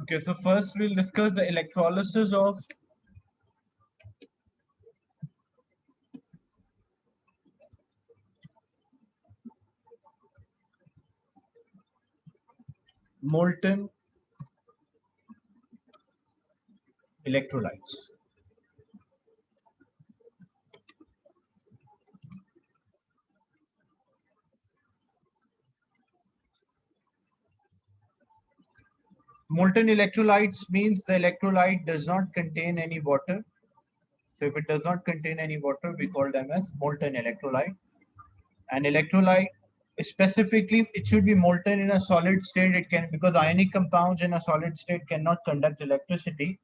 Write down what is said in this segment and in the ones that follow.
Okay, so first we'll discuss the electrolysis of molten electrolytes. Molten electrolytes means the electrolyte does not contain any water. So if it does not contain any water, we call them as molten electrolyte. An electrolyte, specifically, it should be molten in a solid state. It can, because ionic compounds in a solid state cannot conduct electricity.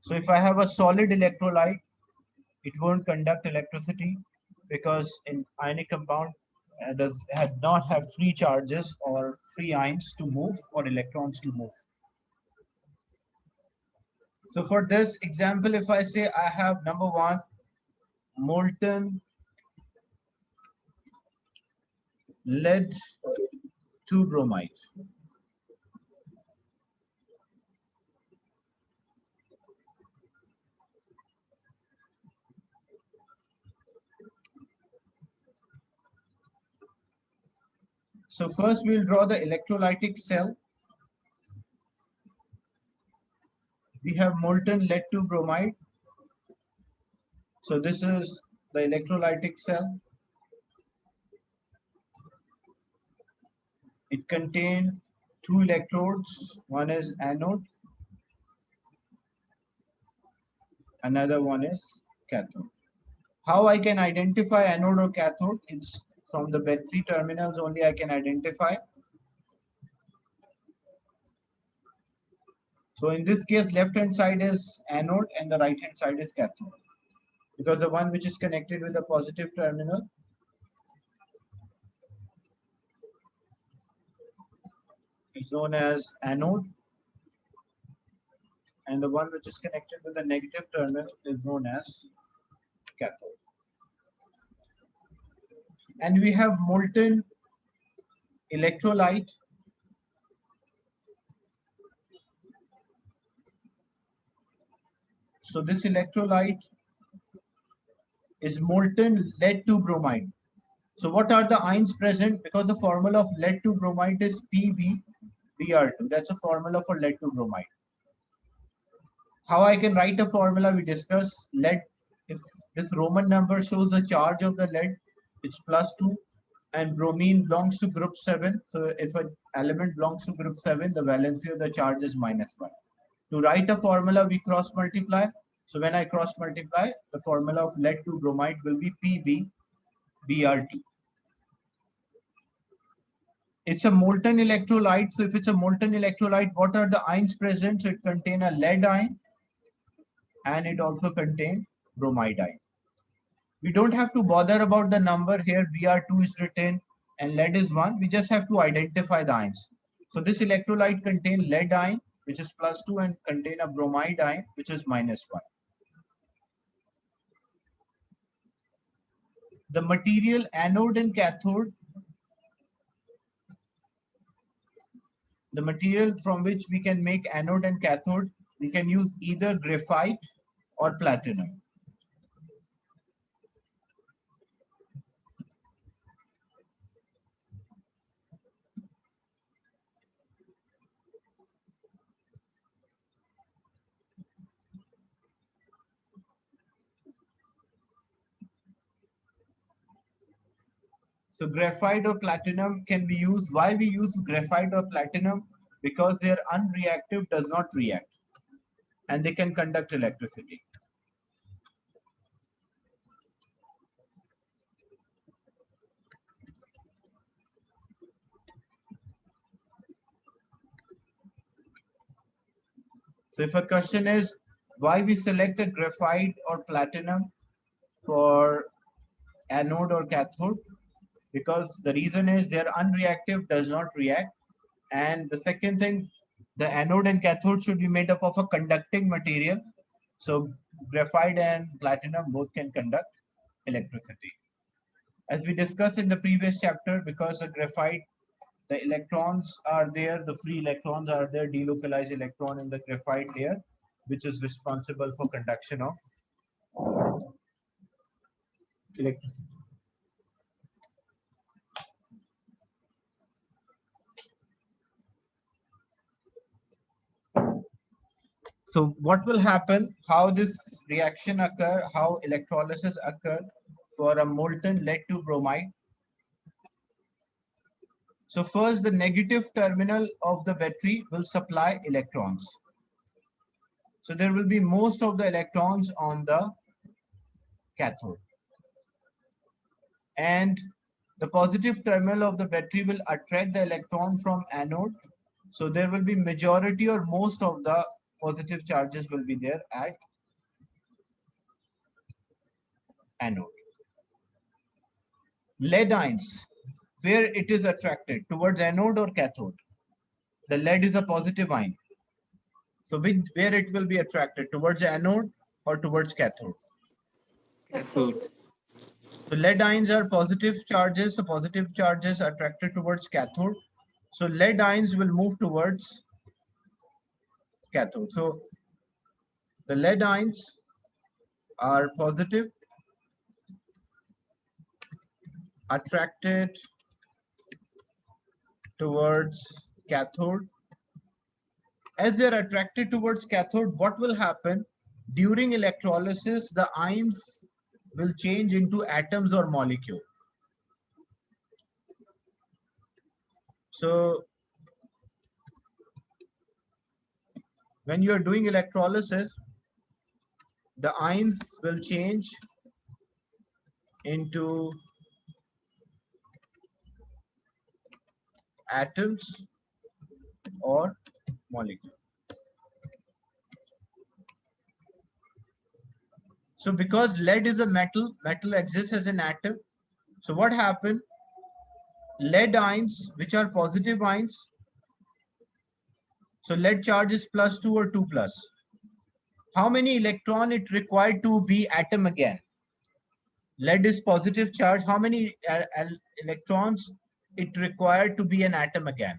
So if I have a solid electrolyte, it won't conduct electricity because in ionic compound does had not have free charges or free ions to move or electrons to move. So for this example, if I say I have number one, molten lead 2 bromide. So first we'll draw the electrolytic cell. We have molten lead 2 bromide. So this is the electrolytic cell. It contains two electrodes. One is anode, another one is cathode. How I can identify anode or cathode? It's from the battery terminals only I can identify. So in this case, left hand side is anode and the right hand side is cathode. Because the one which is connected with the positive terminal is known as anode, and the one which is connected with the negative terminal is known as cathode. And we have molten electrolyte. So this electrolyte is molten lead 2 bromide. So what are the ions present? Because the formula of lead 2 bromide is PbBr2. That's a formula for lead 2 bromide. How I can write a formula? We discussed lead. If this Roman number shows the charge of the lead, it's +2, and bromine belongs to group 7. So if an element belongs to group 7, the valency of the charge is -1. To write a formula, we cross multiply. So when I cross multiply, the formula of lead 2 bromide will be PbBr2. It's a molten electrolyte. So if it's a molten electrolyte, what are the ions present? So it contains a lead ion and it also contains bromide ion. We don't have to bother about the number here. Br2 is written and lead is 1. We just have to identify the ions. So this electrolyte contains lead ion, which is +2, and contain a bromide ion, which is -1. The material anode and cathode, the material from which we can make anode and cathode, we can use either graphite or platinum. So graphite or platinum can be used. Why we use graphite or platinum? Because they are unreactive, does not react, and they can conduct electricity. So if a question is why we select a graphite or platinum for anode or cathode, because the reason is they're unreactive, does not react. And the second thing, the anode and cathode should be made up of a conducting material. So graphite and platinum both can conduct electricity. As we discussed in the previous chapter, because the graphite The electrons are there, the free electrons are there, delocalized electron in the graphite layer, which is responsible for conduction of electricity. So what will happen, how this reaction occur, how electrolysis occur for a molten lead to bromide. So first, the negative terminal of the battery will supply electrons. So there will be most of the electrons on the cathode. And the positive terminal of the battery will attract the electron from anode. So there will be majority or most of the positive charges will be there at anode. Lead ions, where it is attracted, towards anode or cathode. The lead is a positive ion. So where it will be attracted, towards anode or towards cathode? Cathode. So lead ions are positive charges. So positive charges are attracted towards cathode. So lead ions will move towards cathode. So the lead ions are positive, attracted towards cathode. As they are attracted towards cathode, what will happen? During electrolysis, the ions will change into atoms or molecule. So when you are doing electrolysis, the ions will change into atoms or molecule. So because lead is a metal, metal exists as an atom. So what happened? Lead ions, which are positive ions, so lead charge is +2 or 2 plus. How many electron it required to be atom again? Lead is positive charge. How many electrons it required to be an atom again?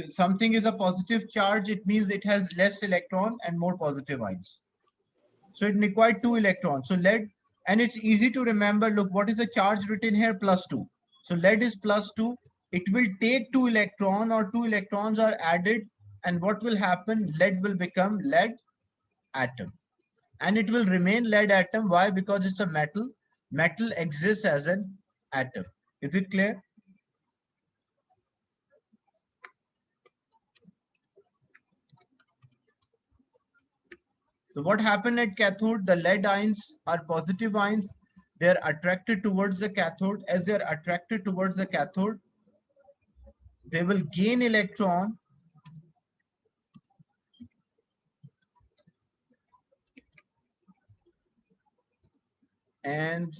Something is a positive charge, it means it has less electron and more positive ions. So it required 2 electrons. So lead, and it's easy to remember, look, what is the charge written here? +2. So lead is +2. It will take 2 electron, or 2 electrons are added, and what will happen? Lead will become lead atom. And it will remain lead atom. Why? Because it's a metal. Metal exists as an atom. Is it clear? So what happened at cathode? The lead ions are positive ions. They're attracted towards the cathode. As they're attracted towards the cathode, they will gain electron and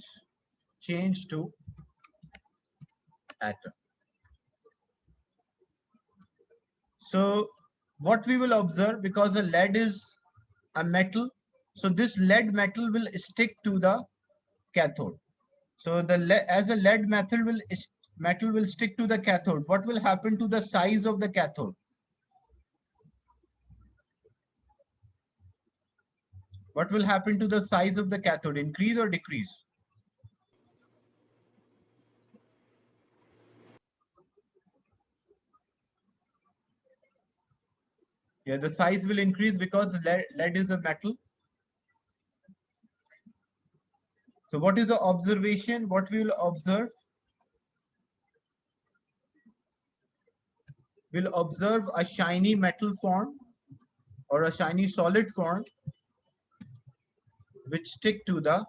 change to atom. So what we will observe, because the lead is a metal, so this lead metal will stick to the cathode. So as a lead metal will stick to the cathode, what will happen to the size of the cathode? What will happen to the size of the cathode? Increase or decrease? Yeah, the size will increase because lead is a metal. So what is the observation? What we will observe? We'll observe a shiny metal form or a shiny solid form which stick to the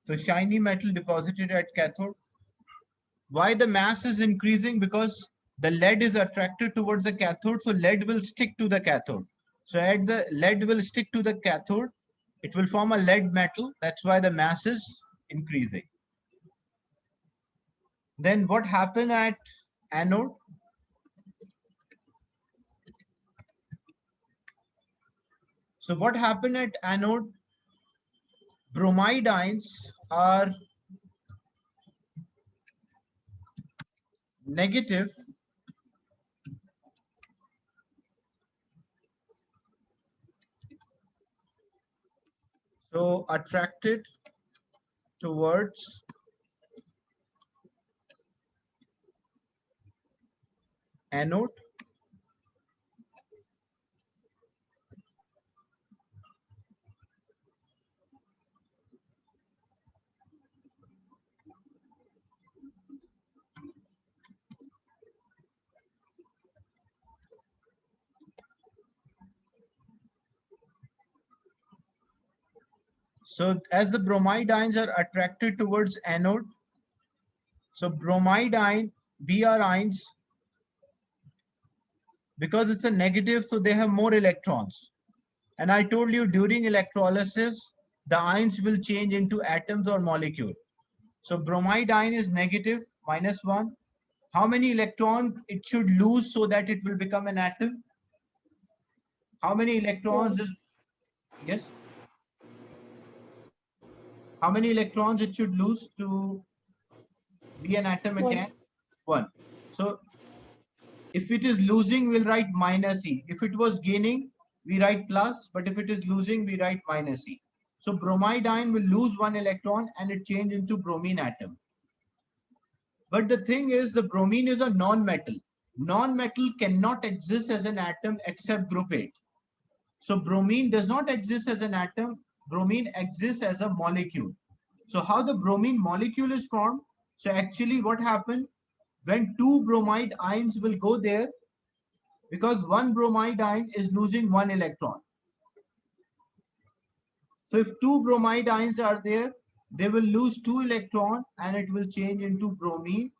so shiny metal deposited at cathode. Why the mass is increasing? Because the lead is attracted towards the cathode, so lead will stick to the cathode. So as the lead will stick to the cathode, it will form a lead metal. That's why the mass is increasing. Then what happened at anode. So what happened at anode? Bromide ions are negative so attracted towards anode. So as the bromide ions are attracted towards anode, so bromide ion, Br ions, because it's a negative, so they have more electrons. And I told you during electrolysis, the ions will change into atoms or molecule. So bromide ion is negative, -1. How many electrons it should lose so that it will become an atom? How many electrons is, yes? How many electrons it should lose to be an atom again? 1. So if it is losing, we'll write minus E. If it was gaining, we write plus, but if it is losing, we write minus E. So bromide ion will lose 1 electron and it change into bromine atom. But the thing is, the bromine is a non-metal. Non-metal cannot exist as an atom except group 8. So bromine does not exist as an atom. Bromine exists as a molecule. So how the bromine molecule is formed? So actually what happened when two bromide ions will go there, because one bromide ion is losing 1 electron. So if two bromide ions are there, they will lose 2 electrons and it will change into bromine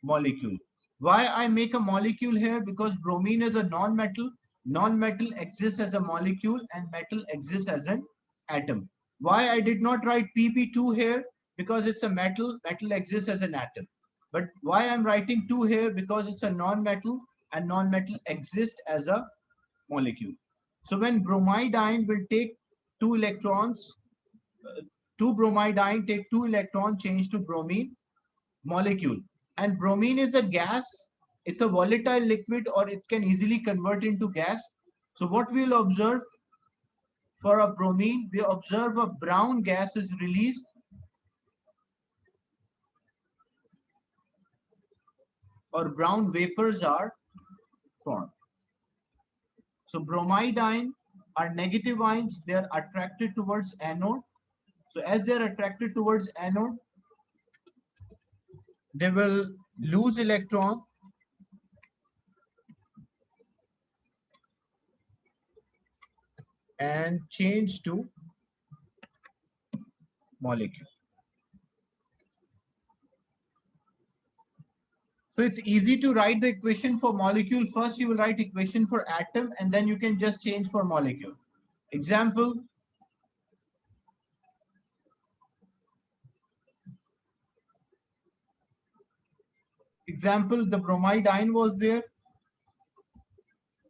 molecule. Why I make a molecule here? Because bromine is a non-metal. Non-metal exists as a molecule and metal exists as an atom. Why I did not write Pp2 here? Because it's a metal, metal exists as an atom. But why I'm writing 2 here? Because it's a non-metal and non-metal exists as a molecule. So when bromide ion will take 2 electrons, two bromide ion take 2 electrons, change to bromine molecule. And bromine is a gas. It's a volatile liquid or it can easily convert into gas. So what we'll observe for a bromine, we observe a brown gas is released or brown vapors are formed. So bromide ion are negative ions. They are attracted towards anode. So as they are attracted towards anode, they will lose electron and change to molecule. So it's easy to write the equation for molecule. First, you will write equation for atom and then you can just change for molecule. Example, the bromide ion was there.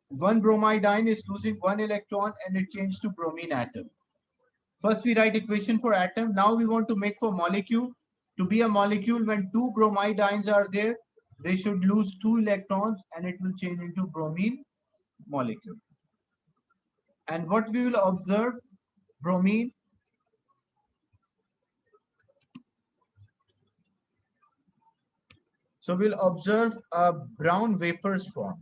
One bromide ion is losing 1 electron and it changed to bromine atom. First, we write equation for atom. Now we want to make for molecule. To be a molecule, when two bromide ions are there, they should lose 2 electrons and it will change into bromine molecule. And what we will observe, bromine, so we'll observe a brown vapors form.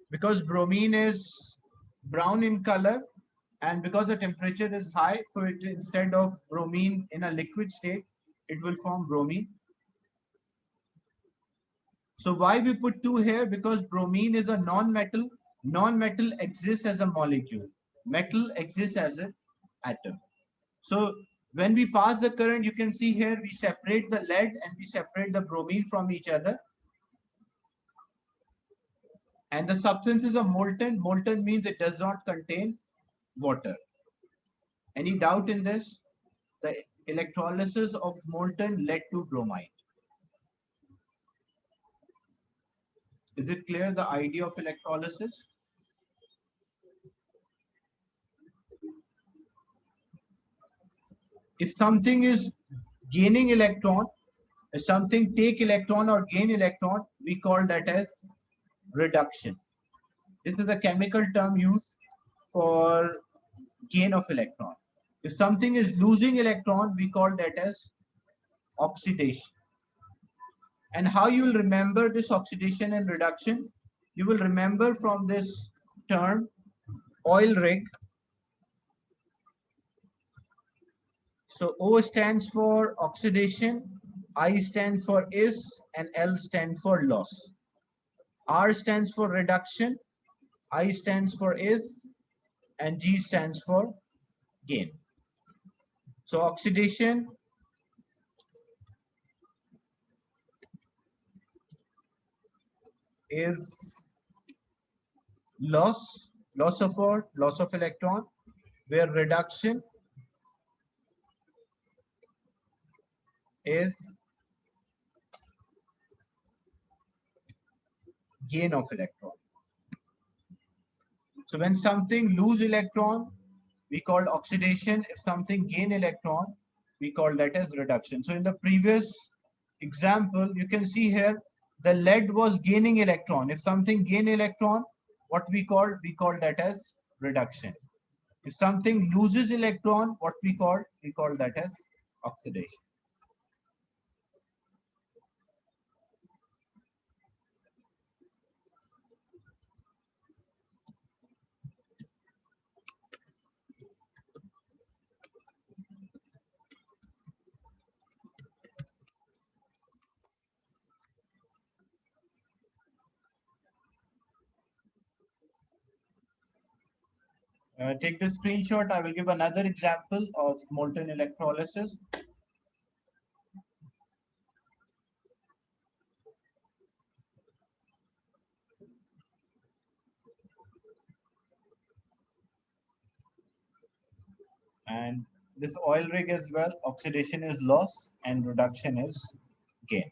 Because bromine is brown in color and because the temperature is high, so it instead of bromine in a liquid state, it will form bromine. So why we put 2 here? Because bromine is a non-metal. Non-metal exists as a molecule. Metal exists as an atom. So when we pass the current, you can see here we separate the lead and we separate the bromine from each other. And the substance is a molten. Molten means it does not contain water. Any doubt in this? The electrolysis of molten lead to bromide. Is it clear the idea of electrolysis? If something is gaining electron, if something take electron or gain electron, we call that as reduction. This is a chemical term used for gain of electron. If something is losing electron, we call that as oxidation. And how you will remember this oxidation and reduction? You will remember from this term oil rig. So O stands for oxidation, I stands for is, and L stands for loss. R stands for reduction, I stands for is, and G stands for gain. So oxidation is loss of what? Loss of electron, where reduction is gain of electron. So when something lose electron, we call oxidation. If something gain electron, we call that as reduction. So in the previous example, you can see here the lead was gaining electron. If something gain electron, what we call that as reduction. If something loses electron, what we call that as oxidation. Take the screenshot. I will give another example of molten electrolysis. And this oil rig as well, oxidation is loss and reduction is gain.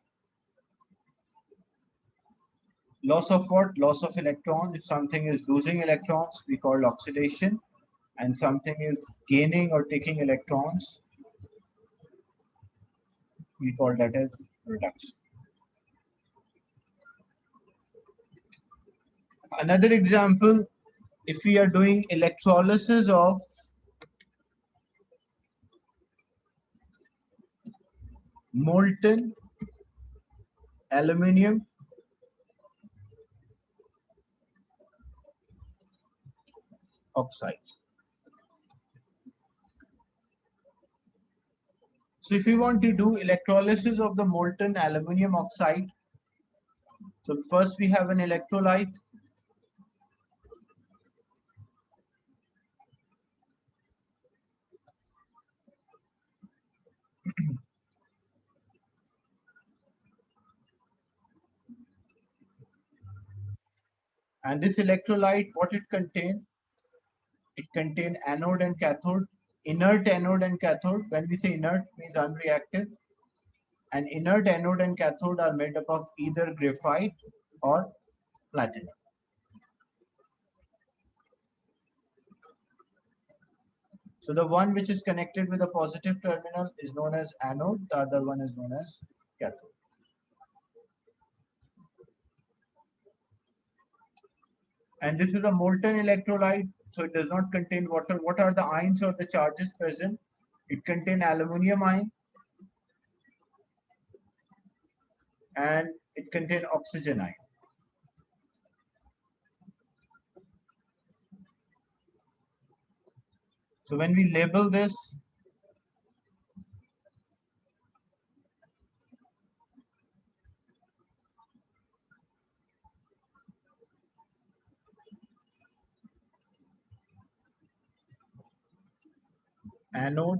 Loss of what? Loss of electron. If something is losing electrons, we call oxidation, and something is gaining or taking electrons, we call that as reduction. Another example, if we are doing electrolysis of molten aluminum oxide. So if we want to do electrolysis of the molten aluminum oxide, so first we have an electrolyte. And this electrolyte, what it contains? It contains anode and cathode, inert anode and cathode. When we say inert, means unreactive. And inert anode and cathode are made up of either graphite or platinum. So the one which is connected with a positive terminal is known as anode, the other one is known as cathode. And this is a molten electrolyte, so it does not contain water. What are the ions or the charges present? It contains aluminum ion and it contains oxygen ion. So when we label this, anode,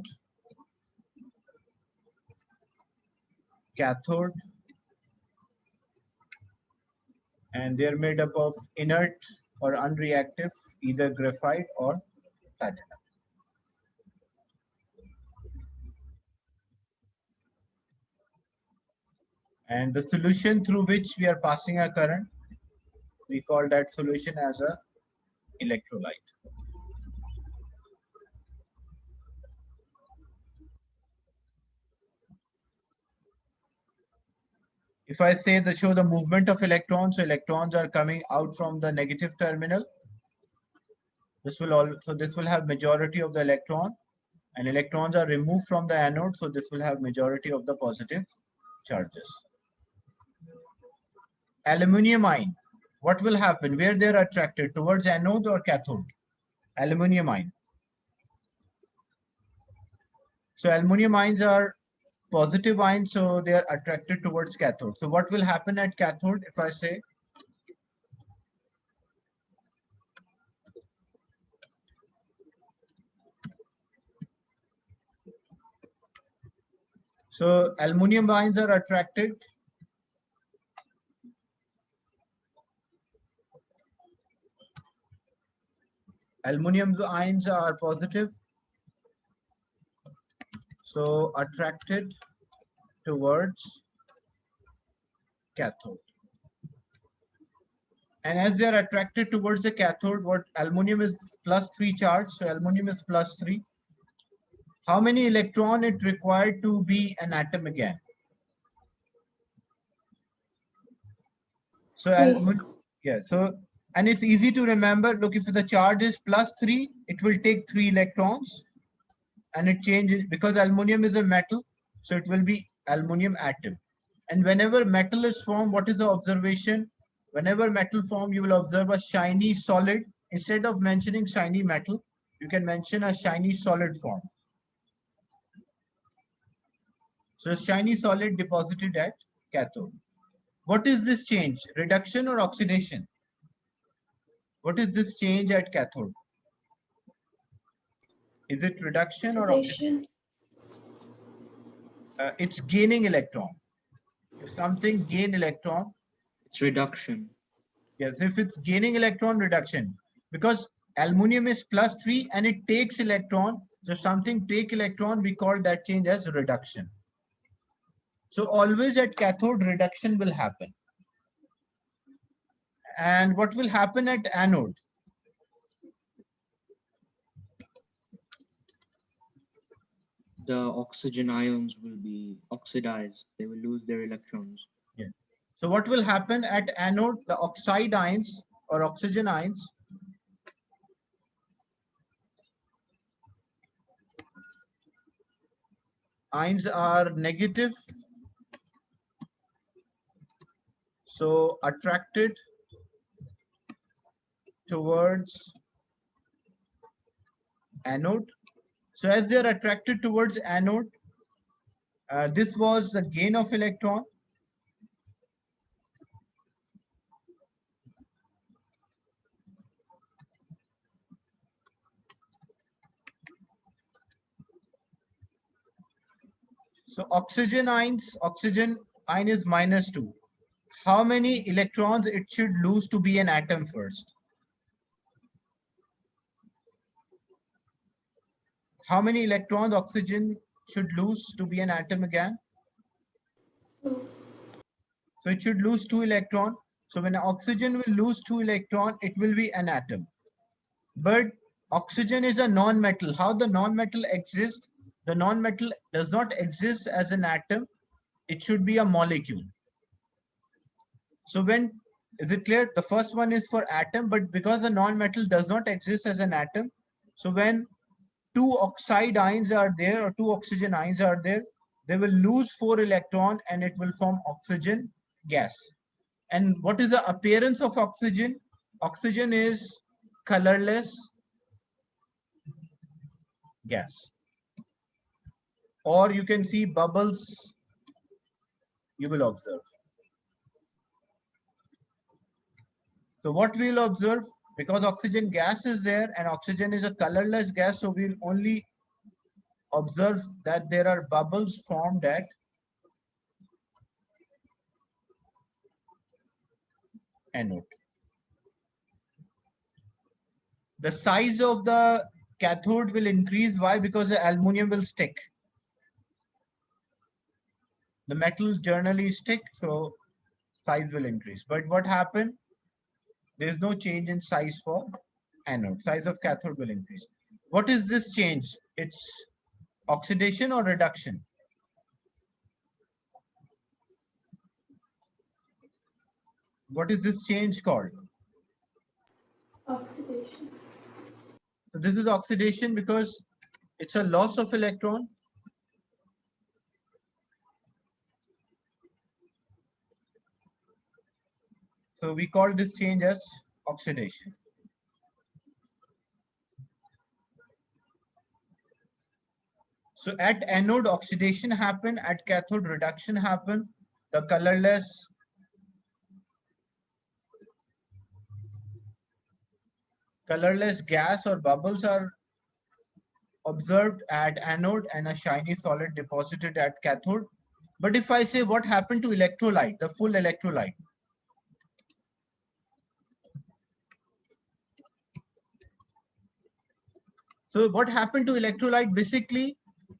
cathode, and they're made up of inert or unreactive, either graphite or platinum. And the solution through which we are passing a current, we call that solution as a electrolyte. If I say that show the movement of electrons, so electrons are coming out from the negative terminal. This will have majority of the electron, and electrons are removed from the anode, so this will have majority of the positive charges. Aluminium ion, what will happen? Where they are attracted, towards anode or cathode? Aluminium ion. So aluminium ions are positive ions, so they are attracted towards cathode. So what will happen at cathode if I say so aluminium ions are attracted Aluminium ions are positive, so attracted towards cathode. And as they are attracted towards the cathode, what aluminium is +3 charge, so aluminium is +3. How many electron it required to be an atom again? So aluminium, yeah, so and it's easy to remember. Look, if the charge is +3, it will take 3 electrons and it changes because aluminium is a metal, so it will be aluminium atom. And whenever metal is formed, what is the observation? Whenever metal form, you will observe a shiny solid. Instead of mentioning shiny metal, you can mention a shiny solid form. So shiny solid deposited at cathode. What is this change? Reduction or oxidation? What is this change at cathode? Is it reduction or oxidation? It's gaining electron. If something gain electron, It's reduction. yes, if it's gaining electron, reduction, because aluminium is +3 and it takes electron. So something take electron, we call that change as reduction. So always at cathode, reduction will happen. And what will happen at anode? The oxygen ions will be oxidized. They will lose their electrons. Yeah. So what will happen at anode? The oxide ions or oxygen ions are negative, so attracted towards anode. So as they are attracted towards anode, this was the gain of electron. So oxygen ion is -2. How many electrons it should lose to be an atom first? How many electrons oxygen should lose to be an atom again? So it should lose 2 electrons. So when oxygen will lose 2 electrons, it will be an atom. But oxygen is a non-metal. How the non-metal exists? The non-metal does not exist as an atom. It should be a molecule. So when, is it clear? The first one is for atom, but because the non-metal does not exist as an atom, so when 2 oxide ions are there or 2 oxygen ions are there, they will lose 4 electron and it will form oxygen gas. And what is the appearance of oxygen? Oxygen is colorless gas. Or you can see bubbles, you will observe. So what we'll observe, because oxygen gas is there and oxygen is a colorless gas, so we'll only observe that there are bubbles formed at anode. The size of the cathode will increase. Why? Because the aluminium will stick. the metal generally stick, so size will increase. But what happened? There is no change in size for anode. Size of cathode will increase. What is this change? It's oxidation or reduction? What is this change called? Oxidation. So this is oxidation because it's a loss of electron. So we call this change as oxidation. So at anode, oxidation happen, at cathode, reduction happen. The colorless gas or bubbles are observed at anode and a shiny solid deposited at cathode. But if I say what happened to electrolyte, the full electrolyte, so what happened to electrolyte? Basically,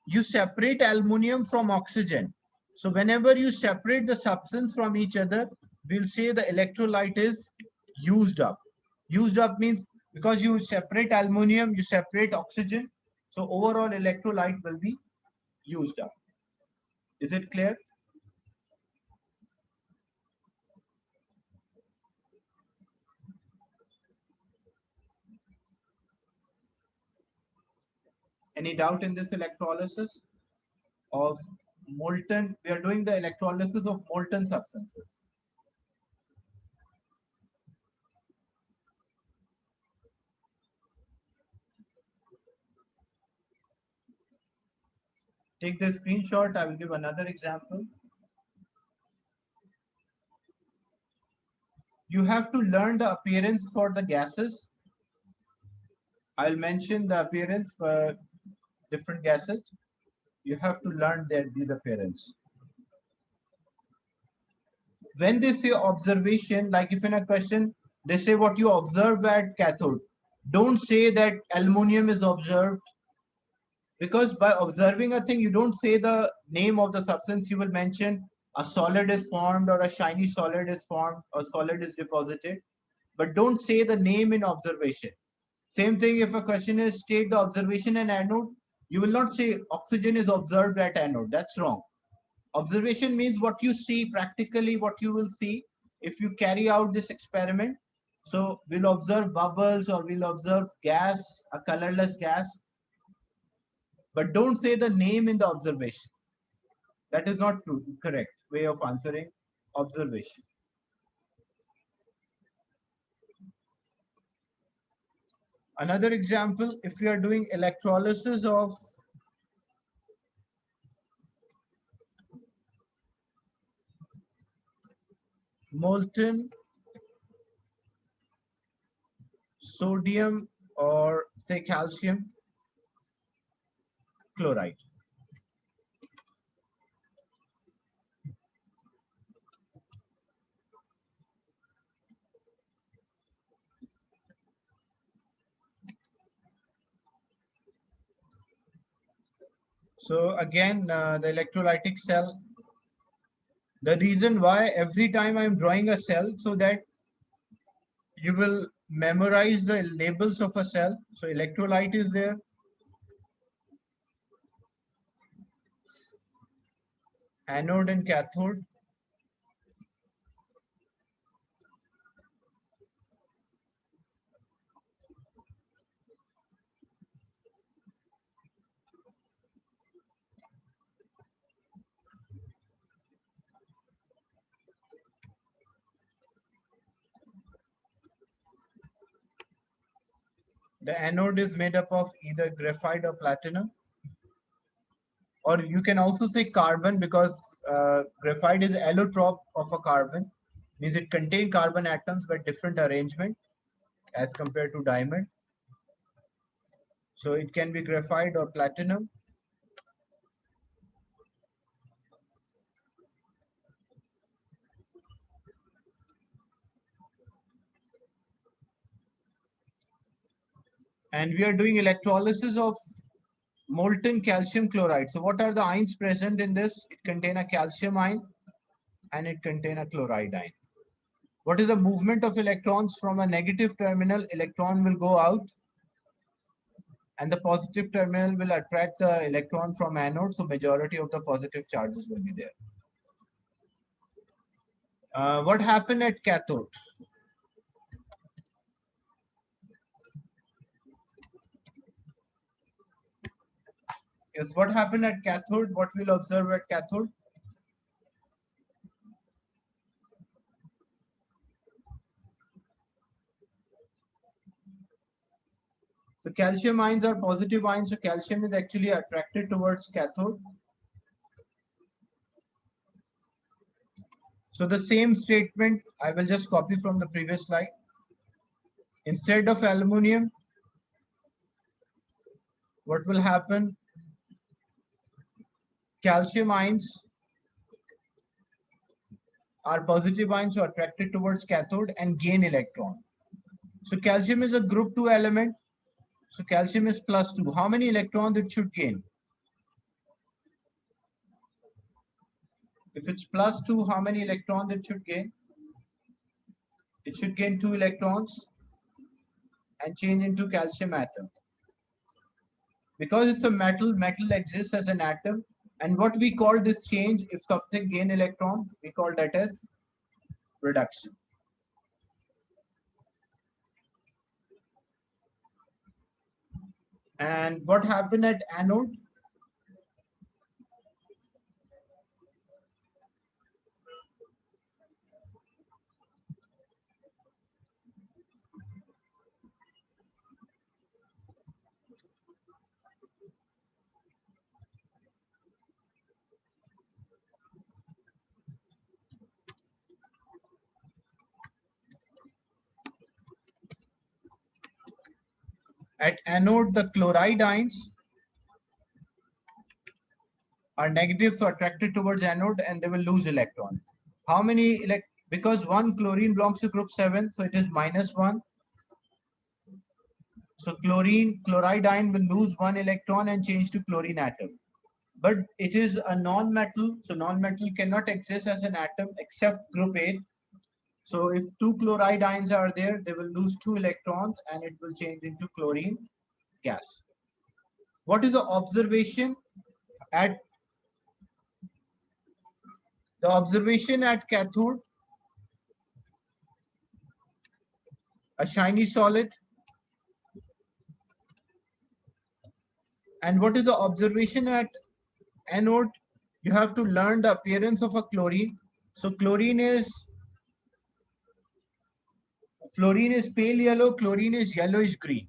you separate aluminum from oxygen. So whenever you separate the substance from each other, we'll say the electrolyte is used up. Used up means because you separate aluminum, you separate oxygen. So overall electrolyte will be used up. Is it clear? Any doubt in this electrolysis of molten? We are doing the electrolysis of molten substances. Take the screenshot. I will give another example. You have to learn the appearance for the gases. I'll mention the appearance for different gases. You have to learn these appearance. When they say observation, like if in a question, they say what you observe at cathode, don't say that aluminum is observed, because by observing a thing, you don't say the name of the substance. You will mention a solid is formed or a shiny solid is formed or solid is deposited, but don't say the name in observation. Same thing if a question is state the observation in anode, you will not say oxygen is observed at anode. That's wrong. Observation means what you see practically, what you will see if you carry out this experiment. So we'll observe bubbles or we'll observe gas, a colorless gas, but don't say the name in the observation. That is not true, correct way of answering observation. Another example, if we are doing electrolysis of molten sodium or say calcium chloride. So again, the electrolytic cell, the reason why every time I'm drawing a cell, so that you will memorize the labels of a cell. So electrolyte is there. Anode and cathode. The anode is made up of either graphite or platinum. Or you can also say carbon, because graphite is allotrope of a carbon. Means it contains carbon atoms but different arrangement as compared to diamond. So it can be graphite or platinum. And we are doing electrolysis of molten calcium chloride. So what are the ions present in this? It contains a calcium ion and it contains a chloride ion. What is the movement of electrons from a negative terminal? Electron will go out and the positive terminal will attract the electron from anode. So majority of the positive charges will be there. What happened at cathode? Yes, what happened at cathode? What we'll observe at cathode? So calcium ions are positive ions. So calcium is actually attracted towards cathode. So the same statement I will just copy from the previous slide. Instead of aluminum, what will happen? Calcium ions are positive ions, so attracted towards cathode and gain electron. So calcium is a group 2 element. So calcium is +2. How many electrons it should gain? If it's +2, how many electrons it should gain? It should gain 2 electrons and change into calcium atom. Because it's a metal, metal exists as an atom. And what we call this change, if something gain electron, we call that as reduction. And what happened at anode? At anode, the chloride ions are negative, so attracted towards anode, and they will lose electron. How many because one chlorine belongs to group 7, so it is -1. So chloride ion will lose 1 electron and change to chlorine atom. But it is a non-metal, so non-metal cannot exist as an atom except group 8. So if 2 chloride ions are there, they will lose 2 electrons and it will change into chlorine gas. What is the observation at cathode? A shiny solid. And what is the observation at anode? You have to learn the appearance of a chlorine. So fluorine is pale yellow, chlorine is yellowish green.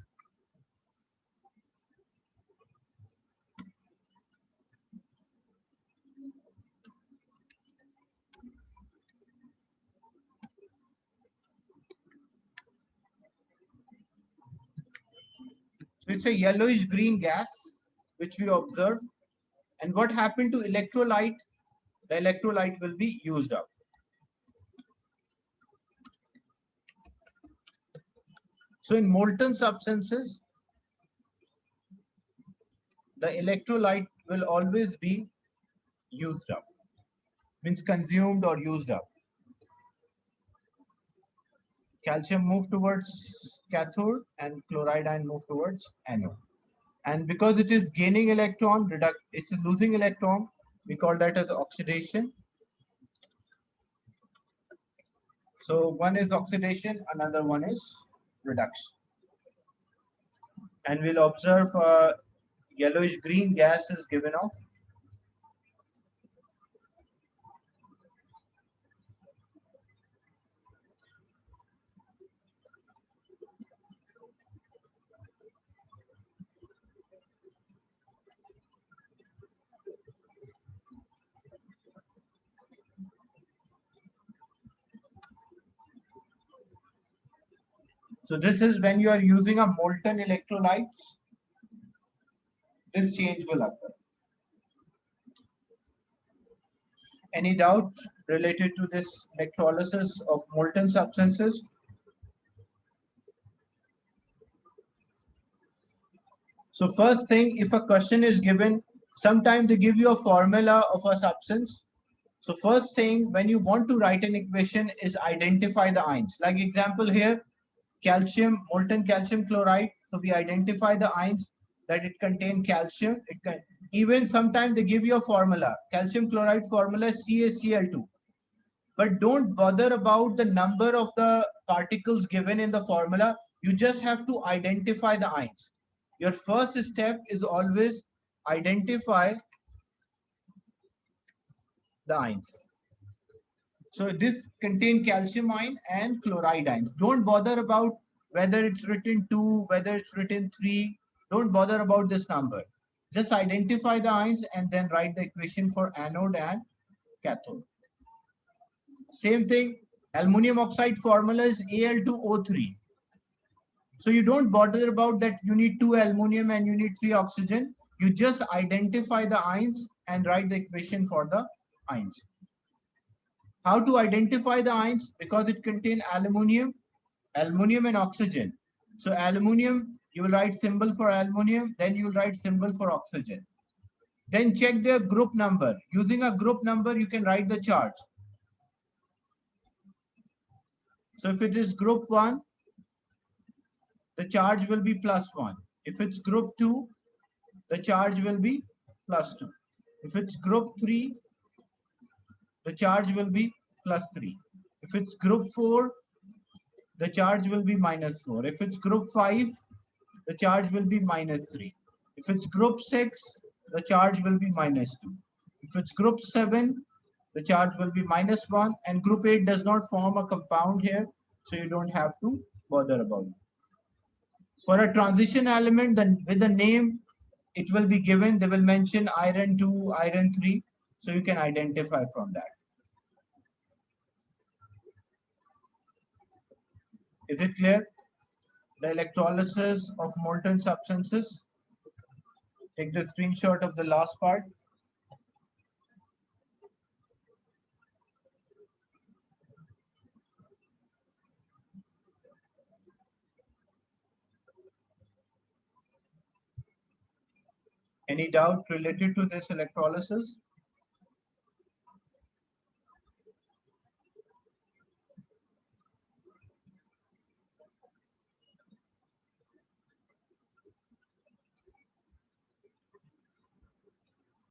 So it's a yellowish green gas which we observe. And what happened to electrolyte? The electrolyte will be used up. So in molten substances, the electrolyte will always be used up, means consumed or used up. Calcium move towards cathode and chloride ion move towards anode. And because it is gaining electron, it's losing electron, we call that as oxidation. So one is oxidation, another one is reduction. And we'll observe yellowish green gas is given off. So this is when you are using a molten electrolytes, this change will occur. Any doubts related to this electrolysis of molten substances? So first thing, if a question is given, sometimes they give you a formula of a substance. So first thing, when you want to write an equation is identify the ions. Like example here, calcium, molten calcium chloride. So we identify the ions that it contain calcium. Even sometimes they give you a formula. Calcium chloride formula is CaCl2. But don't bother about the number of the particles given in the formula. You just have to identify the ions. Your first step is always identify the ions. So this contain calcium ion and chloride ions. Don't bother about whether it's written 2, whether it's written 3. Don't bother about this number. Just identify the ions and then write the equation for anode and cathode. Same thing, aluminum oxide formula is Al2O3. So you don't bother about that you need 2 aluminum and you need 3 oxygen. You just identify the ions and write the equation for the ions. How to identify the ions? Because it contains aluminum and oxygen. So aluminum, you will write symbol for aluminum, then you will write symbol for oxygen. Then check their group number. Using a group number, you can write the charge. So if it is group 1, the charge will be +1. If it's group 2, the charge will be +2. If it's group 3, the charge will be +3. If it's group 4, the charge will be -4. If it's group 5, the charge will be -3. If it's group 6, the charge will be -2. If it's group 7, the charge will be -1, and group 8 does not form a compound here, so you don't have to bother about it. For a transition element, then with the name, it will be given. They will mention iron 2, iron 3, so you can identify from that. Is it clear? The electrolysis of molten substances. Take the screenshot of the last part. Any doubt related to this electrolysis?